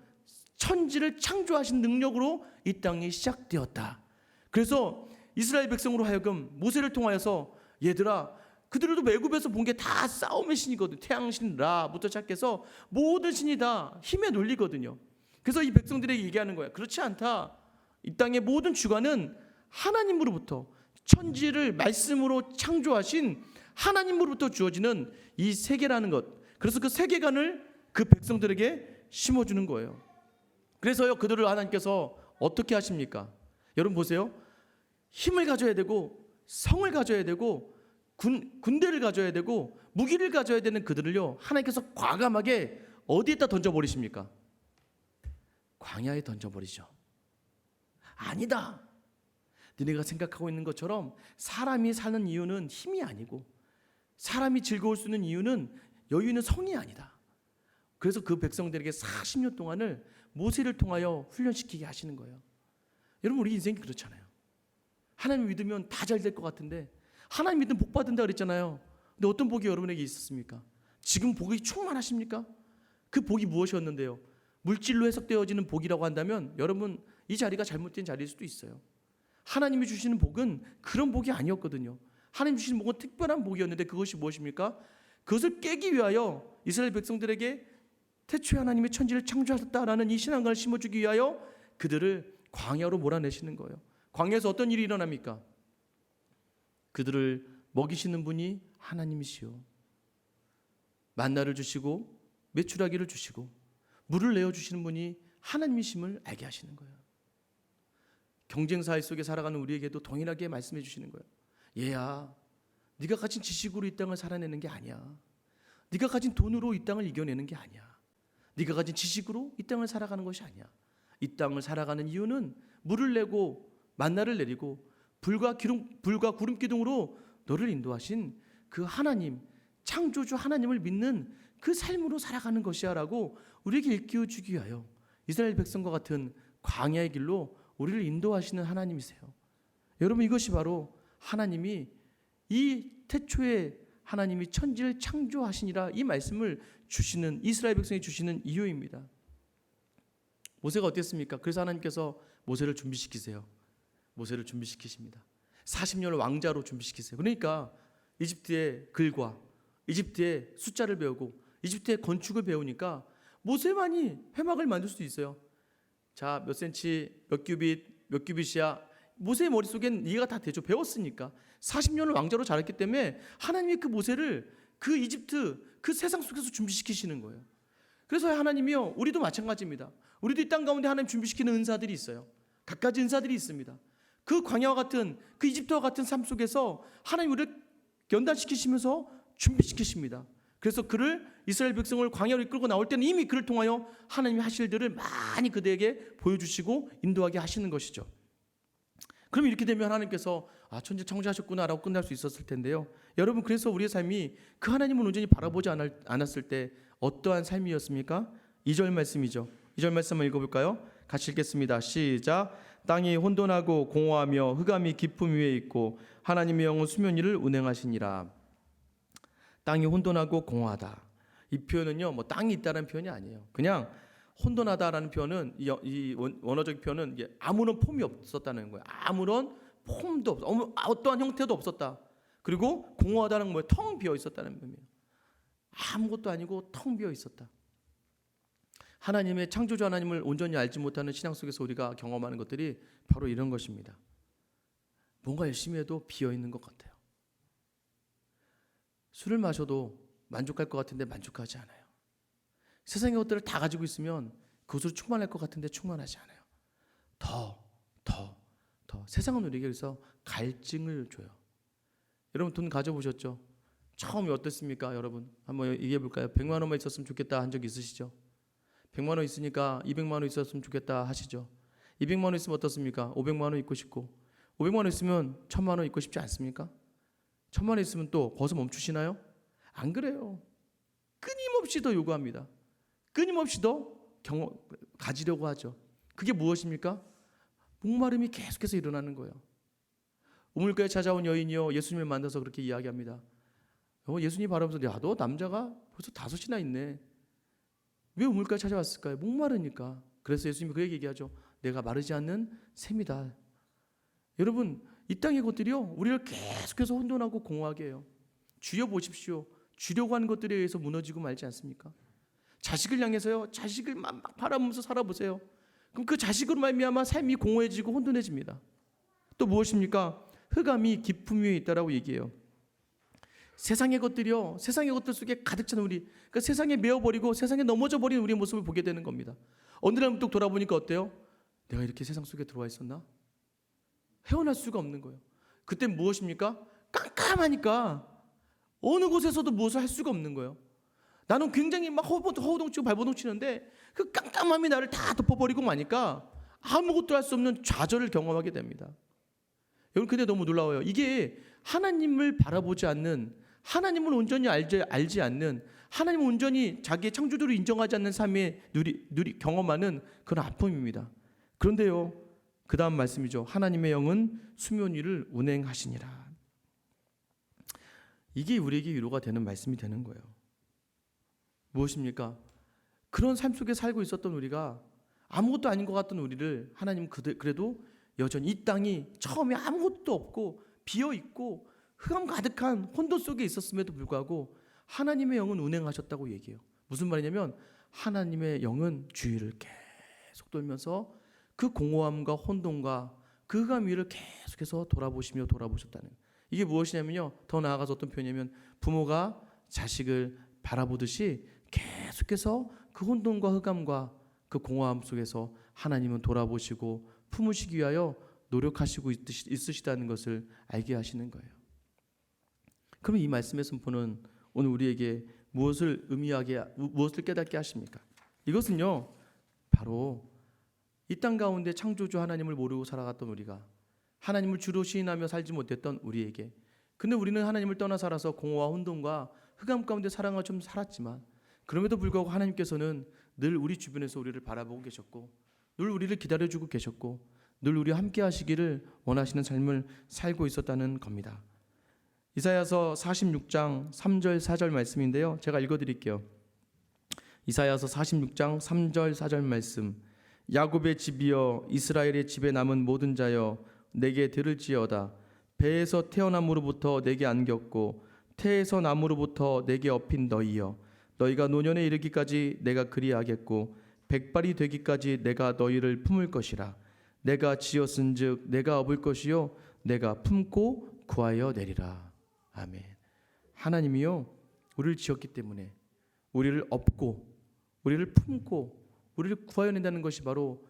천지를 창조하신 능력으로 이 땅이 시작되었다. 그래서 이스라엘 백성으로 하여금 모세를 통하여서, 얘들아 그들도 애굽에서 본 게 다 싸움의 신이거든. 태양신 라부터 시작해서 모든 신이 다 힘의 논리거든요. 그래서 이 백성들에게 얘기하는 거야. 그렇지 않다. 이 땅의 모든 주관은 하나님으로부터, 천지를 말씀으로 창조하신 하나님으로부터 주어지는 이 세계라는 것. 그래서 그 세계관을 그 백성들에게 심어주는 거예요. 그래서요 그들을 하나님께서 어떻게 하십니까? 여러분 보세요. 힘을 가져야 되고 성을 가져야 되고 군대를 가져야 되고 무기를 가져야 되는 그들을요 하나님께서 과감하게 어디에다 던져버리십니까? 광야에 던져버리죠. 아니다. 너네가 생각하고 있는 것처럼 사람이 사는 이유는 힘이 아니고, 사람이 즐거울 수 있는 이유는 여유 있는 성이 아니다. 그래서 그 백성들에게 40년 동안을 모세를 통하여 훈련시키게 하시는 거예요. 여러분 우리 인생이 그렇잖아요. 하나님 믿으면 다 잘 될 것 같은데, 하나님 믿으면 복 받는다 그랬잖아요. 근데 어떤 복이 여러분에게 있었습니까? 지금 복이 충만하십니까? 그 복이 무엇이었는데요? 물질로 해석되어지는 복이라고 한다면 여러분 이 자리가 잘못된 자리일 수도 있어요. 하나님이 주시는 복은 그런 복이 아니었거든요. 하나님 주시는 복은 특별한 복이었는데, 그것이 무엇입니까? 그것을 깨기 위하여 이스라엘 백성들에게 태초에 하나님의 천지를 창조하셨다라는 이 신앙관을 심어주기 위하여 그들을 광야로 몰아내시는 거예요. 광야에서 어떤 일이 일어납니까? 그들을 먹이시는 분이 하나님이시요, 만나를 주시고 메추라기를 주시고 물을 내어주시는 분이 하나님이심을 알게 하시는 거예요. 경쟁사회 속에 살아가는 우리에게도 동일하게 말씀해 주시는 거예요. 얘야, 네가 가진 지식으로 이 땅을 살아내는 게 아니야. 네가 가진 돈으로 이 땅을 이겨내는 게 아니야. 네가 가진 지식으로 이 땅을 살아가는 것이 아니야. 이 땅을 살아가는 이유는 물을 내고 만나를 내리고 불과 구름 기둥으로 너를 인도하신 그 하나님, 창조주 하나님을 믿는 그 삶으로 살아가는 것이야라고 우리에게 일깨워 주기 위하여 이스라엘 백성과 같은 광야의 길로 우리를 인도하시는 하나님이세요. 여러분, 이것이 바로 하나님이 이 태초에 하나님이 천지를 창조하시니라 이 말씀을 주시는, 이스라엘 백성이 주시는 이유입니다. 모세가 어땠습니까? 그래서 하나님께서 모세를 준비시키세요. 모세를 준비시키십니다. 40년을 왕자로 준비시키세요. 그러니까 이집트의 글과 이집트의 숫자를 배우고 이집트의 건축을 배우니까 모세만이 회막을 만들 수 있어요. 자, 몇 센치, 몇 규빗이야. 모세의 머릿속엔 이해가 다 되죠. 배웠으니까. 40년을 왕자로 자랐기 때문에 하나님이 그 모세를 그 이집트, 그 세상 속에서 준비시키시는 거예요. 그래서 하나님이요, 우리도 마찬가지입니다. 우리도 이 땅 가운데 하나님 준비시키는 은사들이 있어요. 갖가지 은사들이 있습니다. 그 광야와 같은, 그 이집트와 같은 삶 속에서 하나님 우리를 연단시키시면서 준비시키십니다. 그래서 그를, 이스라엘 백성을 광야로 이끌고 나올 때는 이미 그를 통하여 하나님이 하실 일들을 많이 그들에게 보여주시고 인도하게 하시는 것이죠. 그럼 이렇게 되면 하나님께서 천지 창조하셨구나라고 끝날 수 있었을 텐데요. 여러분, 그래서 우리의 삶이 그 하나님을 온전히 바라보지 않았을 때 어떠한 삶이었습니까? 2절 말씀이죠. 2절 말씀 한번 읽어볼까요? 같이 읽겠습니다. 시작. 땅이 혼돈하고 공허하며 흑암이 깊음 위에 있고 하나님의 영은 수면 위를 운행하시니라. 땅이 혼돈하고 공허하다. 이 표현은요, 뭐 땅이 있다는 표현이 아니에요. 그냥 혼돈하다라는 표현은, 이 원어적 표현은 아무런 폼이 없었다는 거예요. 아무런 폼도 없어, 어떠한 형태도 없었다. 그리고 공허하다는 건 뭐예요? 텅 비어 있었다는 의미예요. 아무것도 아니고 텅 비어 있었다. 하나님의 창조주 하나님을 온전히 알지 못하는 신앙 속에서 우리가 경험하는 것들이 바로 이런 것입니다. 뭔가 열심히 해도 비어 있는 것 같아요. 술을 마셔도 만족할 것 같은데 만족하지 않아요. 세상의 것들을 다 가지고 있으면 그것으로 충만할 것 같은데 충만하지 않아요. 더 세상은 우리에게 그래서 갈증을 줘요. 여러분, 돈 가져보셨죠? 처음이 어떻습니까? 여러분 한번 얘기해 볼까요? 100만 원만 있었으면 좋겠다 한 적 있으시죠? 100만 원 있으니까 200만 원 있었으면 좋겠다 하시죠? 200만 원 있으면 어떻습니까? 500만 원 있고 싶고, 500만 원 있으면 1000만 원 있고 싶지 않습니까? 1000만 원 있으면 또 벌써 멈추시나요? 안 그래요. 끊임없이 더 요구합니다. 끊임없이 더 가지려고 하죠. 그게 무엇입니까? 목마름이 계속해서 일어나는 거예요. 우물가에 찾아온 여인이요, 예수님을 만나서 그렇게 이야기합니다. 예수님이 바라보면서, 야, 너 남자가 벌써 5이나 있네. 왜 우물가에 찾아왔을까요? 목마르니까. 그래서 예수님이 그에게 얘기하죠. 내가 마르지 않는 샘이다. 여러분, 이 땅의 것들이요, 우리를 계속해서 혼돈하고 공허하게 해요. 주여 보십시오. 주려고 하는 것들에 의해서 무너지고 말지 않습니까? 자식을 향해서요, 자식을 막 바라보면서 살아보세요. 그럼 그 자식으로 말미암아 삶이 공허해지고 혼돈해집니다. 또 무엇입니까? 흑암이 깊음 위에 있다라고 얘기해요. 세상의 것들이요, 세상의 것들 속에 가득 찬 우리, 그러니까 세상에 메어버리고 세상에 넘어져 버린 우리의 모습을 보게 되는 겁니다. 어느 날 문득 돌아보니까 어때요? 내가 이렇게 세상 속에 들어와 있었나? 헤어날 수가 없는 거예요. 그때 무엇입니까? 깜깜하니까 어느 곳에서도 무엇을 할 수가 없는 거예요. 나는 굉장히 막 허우덩치고 발버둥치는데 그 깜깜함이 나를 다 덮어버리고 마니까 아무것도 할 수 없는 좌절을 경험하게 됩니다. 여러분, 근데 너무 놀라워요. 이게 하나님을 바라보지 않는, 하나님을 온전히 알지 않는, 하나님을 온전히 자기의 창조주로 인정하지 않는 삶에 경험하는 그런 아픔입니다. 그런데요, 그 다음 말씀이죠. 하나님의 영은 수면 위를 운행하시니라. 이게 우리에게 위로가 되는 말씀이 되는 거예요. 무엇입니까? 그런 삶 속에 살고 있었던 우리가, 아무것도 아닌 것 같던 우리를 하나님은 그래도 여전히 이 땅이 처음에 아무것도 없고 비어있고 흑암 가득한 혼돈 속에 있었음에도 불구하고 하나님의 영은 운행하셨다고 얘기해요. 무슨 말이냐면 하나님의 영은 주위를 계속 돌면서 그 공허함과 혼돈과 그 흑암 위를 계속해서 돌아보셨다는, 이게 무엇이냐면요, 더 나아가서 어떤 표현이냐면 부모가 자식을 바라보듯이 계속해서 그 혼돈과 흑암과 그 공허함 속에서 하나님은 돌아보시고 품으시기 위하여 노력하시고 있으시다는 것을 알게 하시는 거예요. 그럼 이 말씀에서 보는 오늘 우리에게 무엇을 무엇을 깨닫게 하십니까? 이것은요, 바로 이 땅 가운데 창조주 하나님을 모르고 살아갔던 우리가, 하나님을 주로 시인하며 살지 못했던 우리에게, 근데 우리는 하나님을 떠나 살아서 공허와 혼돈과 흑암 가운데 사랑을 좀 살았지만, 그럼에도 불구하고 하나님께서는 늘 우리 주변에서 우리를 바라보고 계셨고, 늘 우리를 기다려주고 계셨고, 늘 우리와 함께 하시기를 원하시는 삶을 살고 있었다는 겁니다. 이사야서 46장 3절 4절 말씀인데요, 제가 읽어드릴게요. 이사야서 46장 3절 4절 말씀. 야곱의 집이여, 이스라엘의 집에 남은 모든 자여, 내게 들을지어다. 배에서 태어남으로부터 내게 안겼고 태에서 남으로부터 내게 업힌 너희여, 너희가 노년에 이르기까지 내가 그리하겠고 백발이 되기까지 내가 너희를 품을 것이라. 내가 지었은즉 내가 업을 것이요 내가 품고 구하여 내리라. 아멘. 하나님이요, 우리를 지었기 때문에 우리를 업고 우리를 품고 우리를 구하여 낸다는 것이 바로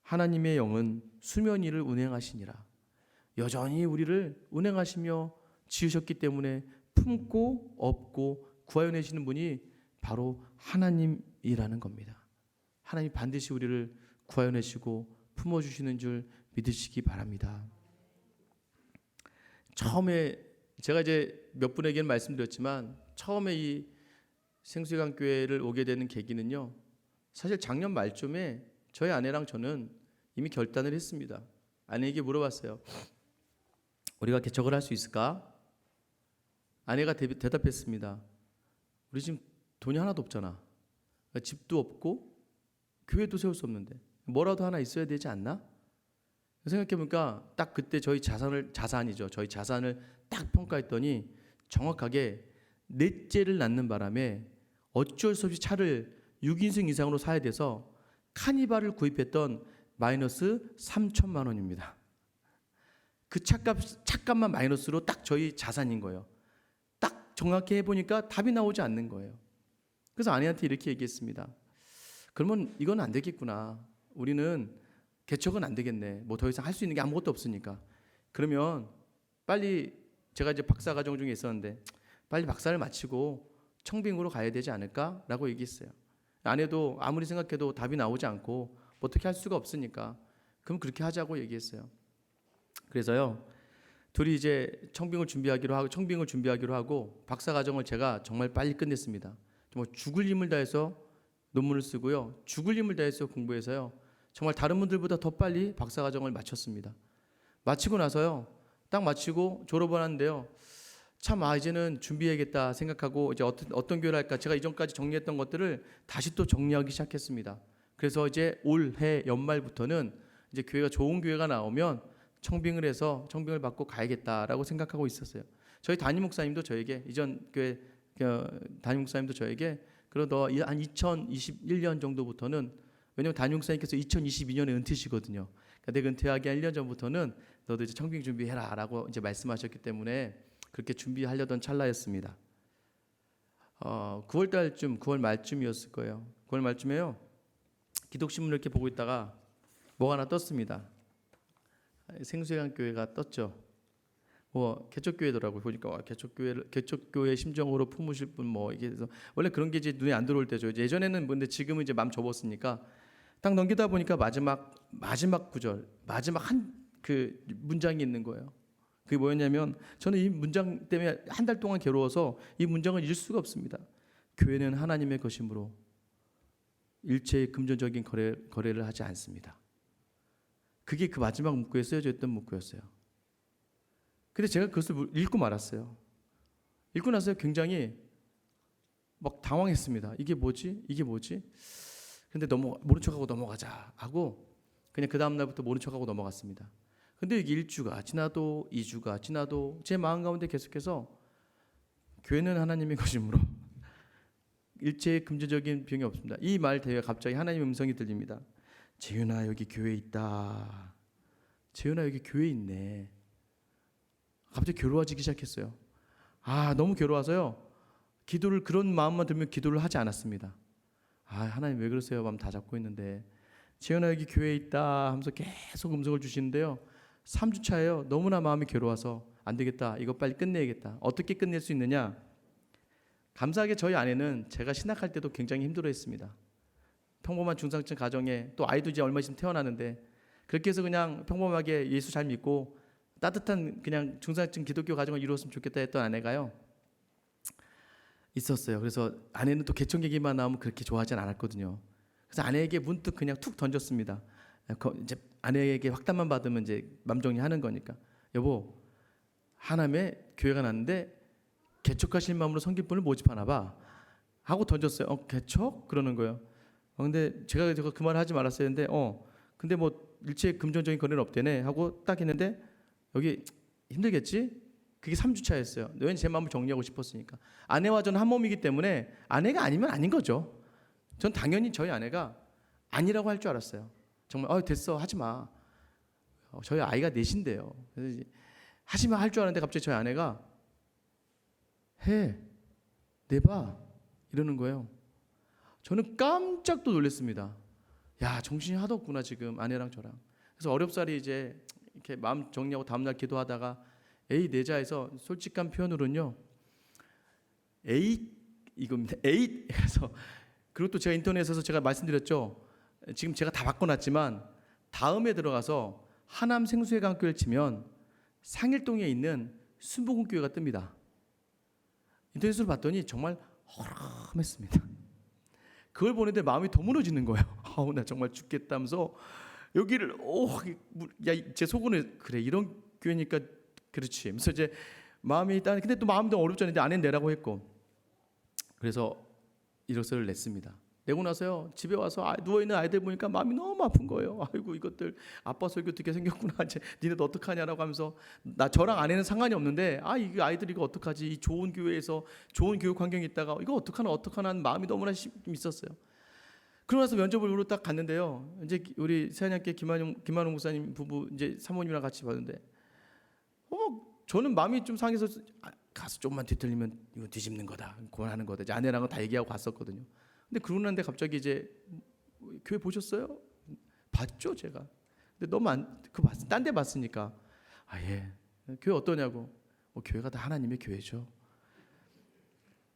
하나님의 영은 수면 위를 운행하시니라. 여전히 우리를 운행하시며 지으셨기 때문에 품고 업고 구하여 내시는 분이 바로 하나님이라는 겁니다. 하나님이 반드시 우리를 구하여 내시고 품어주시는 줄 믿으시기 바랍니다. 처음에 제가 이제 몇 분에게는 말씀드렸지만, 처음에 이 생수강교회를 오게 되는 계기는요, 사실 작년 말쯤에 저희 아내랑 저는 이미 결단을 했습니다. 아내에게 물어봤어요. 우리가 개척을 할 수 있을까? 아내가 대답했습니다. 우리 지금 돈이 하나도 없잖아. 집도 없고 교회도 세울 수 없는데 뭐라도 하나 있어야 되지 않나? 생각해보니까 딱 그때 저희 자산을 딱 평가했더니 정확하게 넷째를 낳는 바람에 어쩔 수 없이 차를 6인승 이상으로 사야 돼서 카니발을 구입했던 마이너스 3천만 원입니다. 그 차값만 마이너스로 딱 저희 자산인 거예요. 딱 정확히 해보니까 답이 나오지 않는 거예요. 그래서 아내한테 이렇게 얘기했습니다. 그러면 이건 안 되겠구나. 우리는 개척은 안 되겠네. 뭐 더 이상 할 수 있는 게 아무것도 없으니까. 그러면 빨리, 제가 이제 박사 과정 중에 있었는데 빨리 박사를 마치고 청빙으로 가야 되지 않을까라고 얘기했어요. 아내도 아무리 생각해도 답이 나오지 않고 어떻게 할 수가 없으니까 그럼 그렇게 하자고 얘기했어요. 그래서요, 둘이 이제 청빙을 준비하기로 하고 박사 과정을 제가 정말 빨리 끝냈습니다. 정말 죽을 힘을 다해서 논문을 쓰고요, 죽을 힘을 다해서 공부해서요, 정말 다른 분들보다 더 빨리 박사 과정을 마쳤습니다. 마치고 나서요, 딱 마치고 졸업을 하는데요, 참 이제는 준비해야겠다 생각하고 이제 어떤 교회를 할까, 제가 이전까지 정리했던 것들을 다시 또 정리하기 시작했습니다. 그래서 이제 올해 연말부터는 이제 교회가 좋은 교회가 나오면 청빙을 받고 가야겠다라고 생각하고 있었어요. 저희 담임 목사님도 저에게, 이전 교회 담임 목사님도 저에게, 그래도 한 2021년 정도부터는, 왜냐면 담임 목사님께서 2022년에 은퇴시거든요. 그러니까 내가 은퇴하기 한 1년 전부터는 너도 이제 청빙 준비해라라고 이제 말씀하셨기 때문에 그렇게 준비하려던 찰나였습니다. 9월 말쯤이었을 거예요. 9월 말쯤에요, 기독신문을 이렇게 보고 있다가 뭐가 하나 떴습니다. 생수강교회가 떴죠. 개척교회더라고요. 보니까 개척교회 심정으로 품으실 분 이게 원래 그런 게 이제 눈에 안 들어올 때죠. 예전에는 근데 지금은 이제 마음 접었으니까 딱 넘기다 보니까 마지막 구절, 마지막 한 그 문장이 있는 거예요. 그게 뭐였냐면, 저는 이 문장 때문에 한 달 동안 괴로워서 이 문장을 읽을 수가 없습니다. 교회는 하나님의 것이므로 일체의 금전적인 거래를 하지 않습니다. 그게 그 마지막 문구에 쓰여져 있던 문구였어요. 근데 제가 그것을 읽고 말았어요. 읽고 나서 굉장히 막 당황했습니다. 이게 뭐지? 근데 모른 척하고 넘어가자 하고 그냥 그 다음 날부터 모른 척하고 넘어갔습니다. 근데 이게 1주가 지나도 2주가 지나도 제 마음 가운데 계속해서 교회는 하나님의 것이므로 일체의 금전적인 비용이 없습니다. 이 말 대회 갑자기 하나님의 음성이 들립니다. 재윤아, 여기 교회 있다. 재윤아, 여기 교회 있네. 갑자기 괴로워지기 시작했어요. 너무 괴로워서요, 기도를, 그런 마음만 들면 기도를 하지 않았습니다. 하나님 왜 그러세요? 마음 다 잡고 있는데. 재윤아, 여기 교회 있다 하면서 계속 음성을 주시는데요, 3주차예요. 너무나 마음이 괴로워서 안 되겠다. 이거 빨리 끝내야겠다. 어떻게 끝낼 수 있느냐? 감사하게 저희 아내는 제가 신학할 때도 굉장히 힘들어했습니다. 평범한 중상층 가정에 또 아이도 이제 얼마 있으면 태어나는데 그렇게 해서 그냥 평범하게 예수 잘 믿고 따뜻한 그냥 중상층 기독교 가정을 이루었으면 좋겠다 했던 아내가요 있었어요. 그래서 아내는 또 개척 얘기만 나오면 그렇게 좋아하진 않았거든요. 그래서 아내에게 문득 그냥 툭 던졌습니다. 이제 아내에게 확답만 받으면 이제 맘 정리하는 거니까. 여보, 하남에 교회가 났는데 개척하실 마음으로 성길분을 모집하나 봐 하고 던졌어요. 개척? 그러는 거예요. 근데 제가 그 말을 하지 말았어야 했는데 근데 뭐 일체 금전적인 거래는 없대네 하고 딱 했는데 여기 힘들겠지? 그게 3주차였어요. 왠지 제 마음을 정리하고 싶었으니까. 아내와 저는 한 몸이기 때문에 아내가 아니면 아닌 거죠. 전 당연히 저희 아내가 아니라고 할 줄 알았어요. 정말 됐어 하지 마. 저희 아이가 넷인데요. 그래서 하지 마 할 줄 알았는데 갑자기 저희 아내가 해 내봐 이러는 거예요. 저는 깜짝 또 놀랐습니다. 야 정신이 하도 없구나 지금 아내랑 저랑. 그래서 어렵사리 이제 이렇게 마음 정리하고 다음날 기도하다가 A 내자에서 솔직한 표현으로는요 이겁니다. 그래서 그리고 또 제가 인터넷에서 제가 말씀드렸죠. 지금 제가 다 바꿔놨지만 다음에 들어가서 하남 생수회관교회를 치면 상일동에 있는 순복음교회가 뜹니다. 인터넷으로 봤더니 정말 허름했습니다. 그걸 보는데 마음이 더 무너지는 거예요. 나 정말 죽겠다면서 여기를 제 속으로는 그래 이런 교회니까 그렇지. 그래서 이제 마음이 일단 근데 또 마음도 어렵잖아요. 아내는 내라고 했고 그래서 이력서를 냈습니다. 내고 나서요 집에 와서 누워있는 아이들 보니까 마음이 너무 아픈 거예요. 아이고 이것들 아빠 설교 듣게 생겼구나. 이제 니네도 어떡하냐라고 하면서 저랑 아내는 상관이 없는데 이 아이들 이거 어떡하지? 이 좋은 교회에서 좋은 교육 환경에 있다가 이거 어떡하나 하는 마음이 너무나 있었어요. 그러고 나서 면접을 보러 딱 갔는데요. 이제 우리 세한양께 김한용 목사님 부부 이제 사모님이랑 같이 봤는데 저는 마음이 좀 상해서 가서 좀만 뒤틀리면 이거 뒤집는 거다. 고만하는 거다. 이제 아내랑은 다 얘기하고 갔었거든요. 근데 그러는데 갑자기 이제 교회 보셨어요? 봤죠 제가. 근데 너무 딴 데 봤으니까 예 교회 어떠냐고. 교회가 다 하나님의 교회죠.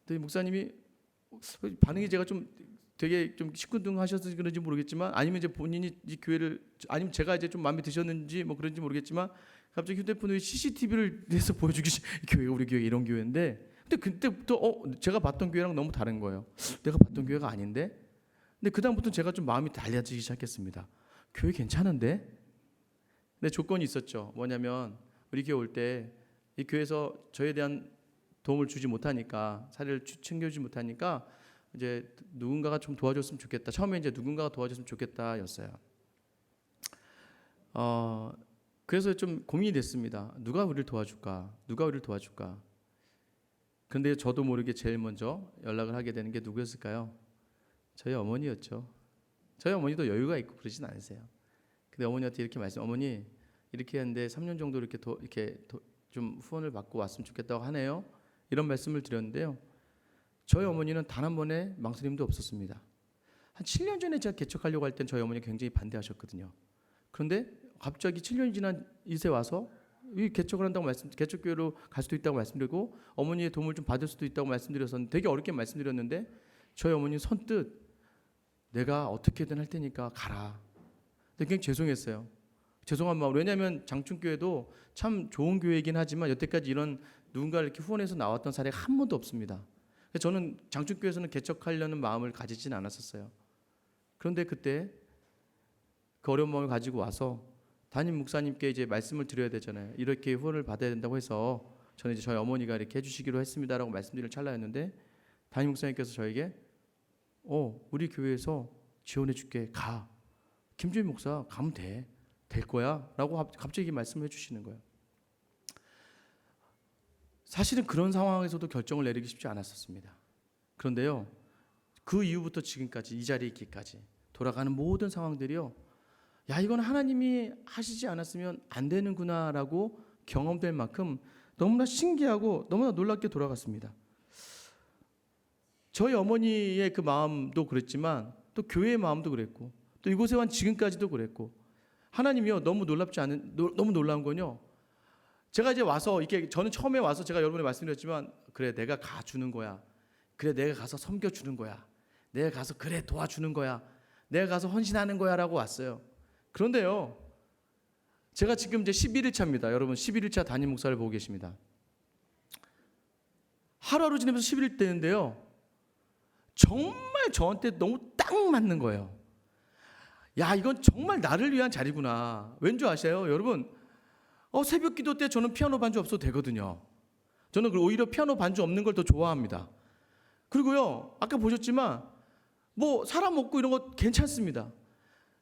근데 목사님이 반응이 제가 좀 되게 좀 시큰둥하셔서 그런지 모르겠지만 아니면 이제 본인이 이 교회를 아니면 제가 이제 좀 마음에 드셨는지 뭐 그런지 모르겠지만 갑자기 휴대폰에 CCTV를 내서 보여주기 교회가 우리 교회 이런 교회인데 근데 그때부터 제가 봤던 교회랑 너무 다른 거예요. 내가 봤던 교회가 아닌데. 근데 그다음부터 제가 좀 마음이 달라지기 시작했습니다. 교회 괜찮은데? 근데 조건이 있었죠. 뭐냐면 우리 교회 올 때 이 교회에서 저에 대한 도움을 주지 못하니까 사례를 챙겨주지 못하니까 이제 누군가가 좀 도와줬으면 좋겠다. 처음에 이제 누군가가 도와줬으면 좋겠다였어요. 그래서 좀 고민이 됐습니다. 누가 우리를 도와줄까? 그런데 저도 모르게 제일 먼저 연락을 하게 되는 게 누구였을까요? 저희 어머니였죠. 저희 어머니도 여유가 있고 그러진 않으세요. 근데 어머니한테 이렇게 어머니 이렇게 했는데 3년 정도 이렇게 좀 후원을 받고 왔으면 좋겠다고 하네요. 이런 말씀을 드렸는데요. 저희 어머니는 단 한 번의 망설임도 없었습니다. 한 7년 전에 제가 개척하려고 할 땐 저희 어머니 굉장히 반대하셨거든요. 그런데 갑자기 7년이 지난 이제 와서 이 개척을 한다고 개척교회로 갈 수도 있다고 말씀드리고 어머니의 도움을 좀 받을 수도 있다고 말씀드렸었는데 되게 어렵게 말씀드렸는데 저희 어머니 선뜻 내가 어떻게든 할 테니까 가라. 근데 굉장히 죄송했어요. 죄송한 마음. 왜냐하면 장충교회도 참 좋은 교회이긴 하지만 여태까지 이런 누군가를 이렇게 후원해서 나왔던 사례가 한 번도 없습니다. 저는 장충교회에서는 개척하려는 마음을 가지진 않았었어요. 그런데 그때 그 어려운 마음을 가지고 와서 담임 목사님께 이제 말씀을 드려야 되잖아요. 이렇게 후원을 받아야 된다고 해서 저는 이제 저희 어머니가 이렇게 해주시기로 했습니다라고 말씀드릴 찰나였는데 담임 목사님께서 저에게 우리 교회에서 지원해줄게 가. 김주임 목사 가면 될 거야라고 갑자기 말씀을 해주시는 거예요. 사실은 그런 상황에서도 결정을 내리기 쉽지 않았었습니다. 그런데요, 그 이후부터 지금까지 이 자리에 있기까지 돌아가는 모든 상황들이요, 야 이건 하나님이 하시지 않았으면 안 되는구나라고 경험될 만큼 너무나 신기하고 너무나 놀랍게 돌아갔습니다. 저희 어머니의 그 마음도 그랬지만 또 교회의 마음도 그랬고 또 이곳에 온 지금까지도 그랬고 하나님이요 너무 놀라운 건요. 제가 이제 와서 이렇게 저는 처음에 와서 제가 여러분에 말씀드렸지만 그래 내가 가주는 거야. 그래 내가 가서 섬겨주는 거야. 내가 가서 그래 도와주는 거야. 내가 가서 헌신하는 거야라고 왔어요. 그런데요. 제가 지금 이제 11일차입니다. 여러분 11일차 담임 목사를 보고 계십니다. 하루하루 지내면서 11일 되는데요. 정말 저한테 너무 딱 맞는 거예요. 야 이건 정말 나를 위한 자리구나. 왠지 아세요? 여러분 새벽 기도 때 저는 피아노 반주 없어도 되거든요. 저는 오히려 피아노 반주 없는 걸 더 좋아합니다. 그리고요 아까 보셨지만 뭐 사람 없고 이런 거 괜찮습니다.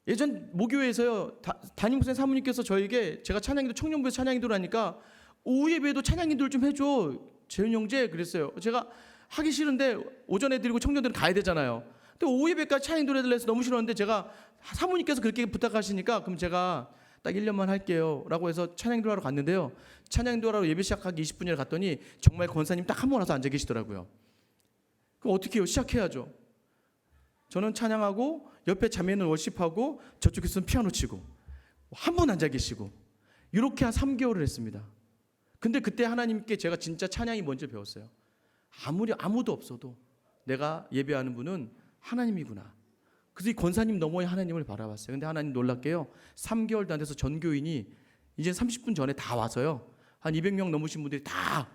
예전 모교회에서요 담임 목사님 사모님께서 저에게 제가 찬양기도 청년부에서 찬양기도를 하니까 오후 예배에도 찬양기도를 좀 해줘 재윤 형제 그랬어요. 제가 하기 싫은데 오전에 드리고 청년들은 가야 되잖아요. 근데 오후 예배까지 찬양기도를 해달라 해서 너무 싫었는데 제가 사모님께서 그렇게 부탁하시니까 그럼 제가 딱 1년만 할게요 라고 해서 찬양기도하러 갔는데요. 찬양기도하러 예배 시작하기 20분 전에 갔더니 정말 권사님 딱 한 분 와서 앉아 계시더라고요. 그럼 어떻게 해요? 시작해야죠. 저는 찬양하고 옆에 자매는 월십하고 저쪽에서는 피아노 치고 한 분 앉아 계시고 이렇게 한 3개월을 했습니다. 근데 그때 하나님께 제가 진짜 찬양이 뭔지 배웠어요. 아무리 아무도 없어도 내가 예배하는 분은 하나님이구나. 그래서 이 권사님 너머에 하나님을 바라봤어요. 근데 하나님 놀랍게요. 3개월도 안 돼서 전교인이 이제 30분 전에 다 와서요. 한 200명 넘으신 분들이 다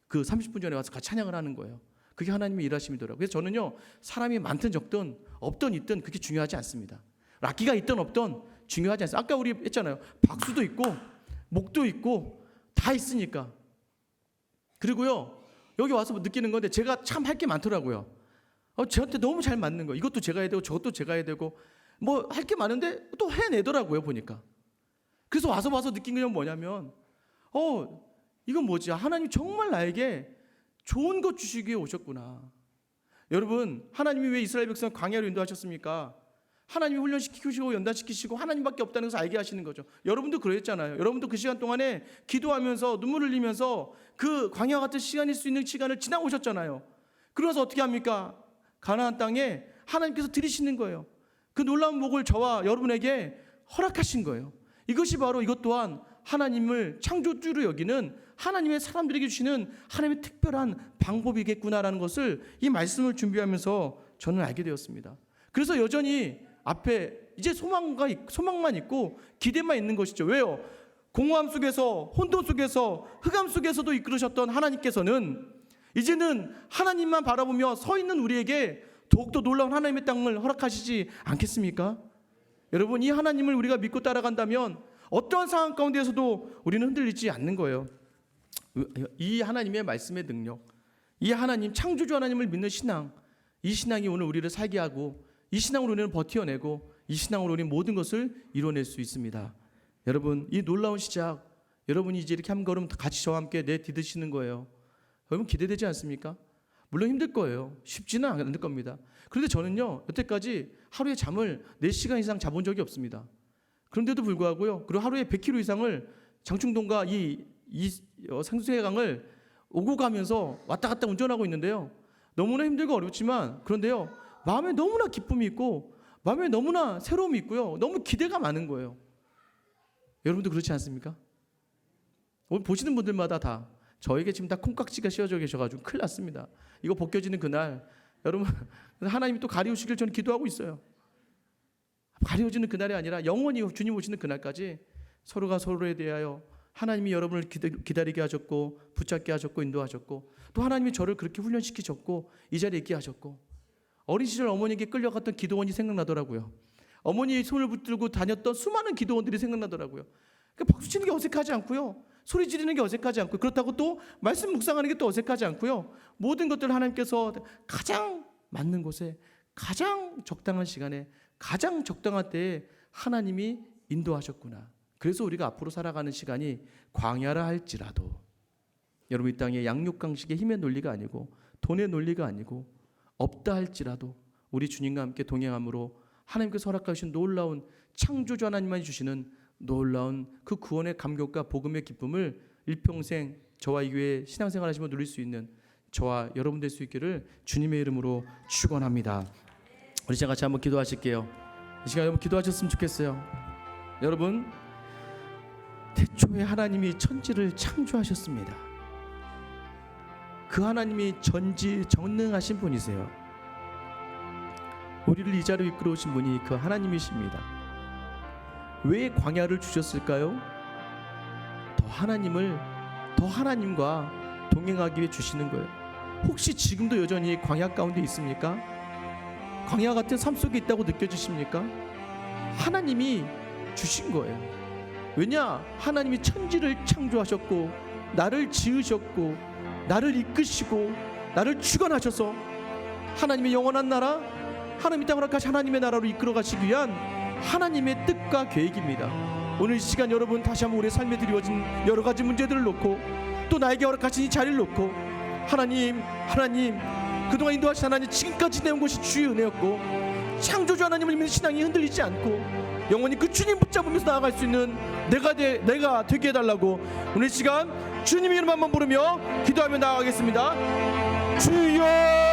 그 30분 전에 와서 같이 찬양을 하는 거예요. 그게 하나님의 일하심이더라고요. 그래서 저는요. 사람이 많든 적든 없든 있든 그게 중요하지 않습니다. 악기가 있든 없든 중요하지 않습니다. 아까 우리 했잖아요. 박수도 있고 목도 있고 다 있으니까. 그리고요. 여기 와서 느끼는 건데 제가 참 할 게 많더라고요. 저한테 너무 잘 맞는 거. 이것도 제가 해야 되고 저것도 제가 해야 되고 뭐 할 게 많은데 또 해내더라고요 보니까. 그래서 와서 느낀 건 뭐냐면 이건 뭐지? 하나님 정말 나에게 좋은 것 주시기에 오셨구나. 여러분 하나님이 왜 이스라엘 백성 광야로 인도하셨습니까? 하나님이 훈련시키시고 연단시키시고 하나님밖에 없다는 것을 알게 하시는 거죠. 여러분도 그랬잖아요. 여러분도 그 시간 동안에 기도하면서 눈물 흘리면서 그 광야 같은 시간일 수 있는 시간을 지나오셨잖아요. 그래서 어떻게 합니까? 가나안 땅에 하나님께서 들이시는 거예요. 그 놀라운 복을 저와 여러분에게 허락하신 거예요. 이것이 바로 이것 또한 하나님을 창조주로 여기는 하나님의 사람들에게 주시는 하나님의 특별한 방법이겠구나라는 것을 이 말씀을 준비하면서 저는 알게 되었습니다. 그래서 여전히 앞에 이제 소망만 있고 기대만 있는 것이죠. 왜요? 공허함 속에서 혼돈 속에서 흑암 속에서도 이끌으셨던 하나님께서는 이제는 하나님만 바라보며 서 있는 우리에게 더욱더 놀라운 하나님의 땅을 허락하시지 않겠습니까? 여러분 이 하나님을 우리가 믿고 따라간다면 어떠한 상황 가운데에서도 우리는 흔들리지 않는 거예요. 이 하나님의 말씀의 능력, 이 하나님 창조주 하나님을 믿는 신앙, 이 신앙이 오늘 우리를 살게 하고 이 신앙으로 우리는 버텨내고 이 신앙으로 우리는 모든 것을 이뤄낼 수 있습니다. 여러분 이 놀라운 시작, 여러분이 이제 이렇게 한 걸음 같이 저와 함께 내디디시는 거예요. 여러분 기대되지 않습니까? 물론 힘들 거예요. 쉽지는 않을 겁니다. 그런데 저는요 여태까지 하루에 잠을 4시간 이상 자본 적이 없습니다. 그런데도 불구하고요, 그리고 하루에 100km 이상을 장충동과 이 상수해강을 오고 가면서 왔다 갔다 운전하고 있는데요. 너무나 힘들고 어렵지만 그런데요 마음에 너무나 기쁨이 있고 마음에 너무나 새로움이 있고요. 너무 기대가 많은 거예요. 여러분도 그렇지 않습니까? 오늘 보시는 분들마다 다 저에게 지금 다 콩깍지가 씌워져 계셔가지고 큰일 났습니다. 이거 벗겨지는 그날 여러분 하나님이 또 가리우시길 저는 기도하고 있어요. 가리워지는 그날이 아니라 영원히 주님 오시는 그날까지 서로가 서로에 대하여 하나님이 여러분을 기다리게 하셨고 붙잡게 하셨고 인도하셨고 또 하나님이 저를 그렇게 훈련시키셨고 이 자리에 있게 하셨고 어린 시절 어머니에게 끌려갔던 기도원이 생각나더라고요. 어머니의 손을 붙들고 다녔던 수많은 기도원들이 생각나더라고요. 그러니까 박수치는 게 어색하지 않고요. 소리 지르는 게 어색하지 않고 그렇다고 또 말씀 묵상하는 게 또 어색하지 않고요. 모든 것들을 하나님께서 가장 맞는 곳에 가장 적당한 시간에 가장 적당한 때에 하나님이 인도하셨구나. 그래서 우리가 앞으로 살아가는 시간이 광야라 할지라도 여러분 이 땅에 양육강식의 힘의 논리가 아니고 돈의 논리가 아니고 없다 할지라도 우리 주님과 함께 동행함으로 하나님께서 허락하신 놀라운 창조주 하나님만이 주시는 놀라운 그 구원의 감격과 복음의 기쁨을 일평생 저와 이 교회 신앙생활 하시며 누릴 수 있는 저와 여러분 될 수 있기를 주님의 이름으로 축원합니다. 우리 시간 같이 한번 기도하실게요. 이 시간 여러분 기도하셨으면 좋겠어요. 여러분 태초에 하나님이 천지를 창조하셨습니다. 그 하나님이 전지전능하신 분이세요. 우리를 이 자리로 이끌어오신 분이 그 하나님이십니다. 왜 광야를 주셨을까요? 더 하나님과 동행하기 위해 주시는 거예요. 혹시 지금도 여전히 광야 가운데 있습니까? 광야 같은 삶 속에 있다고 느껴지십니까? 하나님이 주신 거예요. 왜냐? 하나님이 천지를 창조하셨고 나를 지으셨고 나를 이끄시고 나를 주관하셔서 하나님의 영원한 나라, 하나님 이 땅으로 가신 하나님의 나라로 이끌어 가시기 위한 하나님의 뜻과 계획입니다. 오늘 이 시간 여러분 다시 한번 우리의 삶에 드리워진 여러 가지 문제들을 놓고 또 나에게 허락하신 이 자리를 놓고 하나님 그동안 인도하신 하나님, 지금까지 내온 것이 주의 은혜였고 창조주 하나님을 믿는 신앙이 흔들리지 않고 영원히 그 주님 붙잡으면서 나아갈 수 있는 내가 되게 해달라고 오늘 시간 주님의 이름 한번 부르며 기도하며 나아가겠습니다. 주여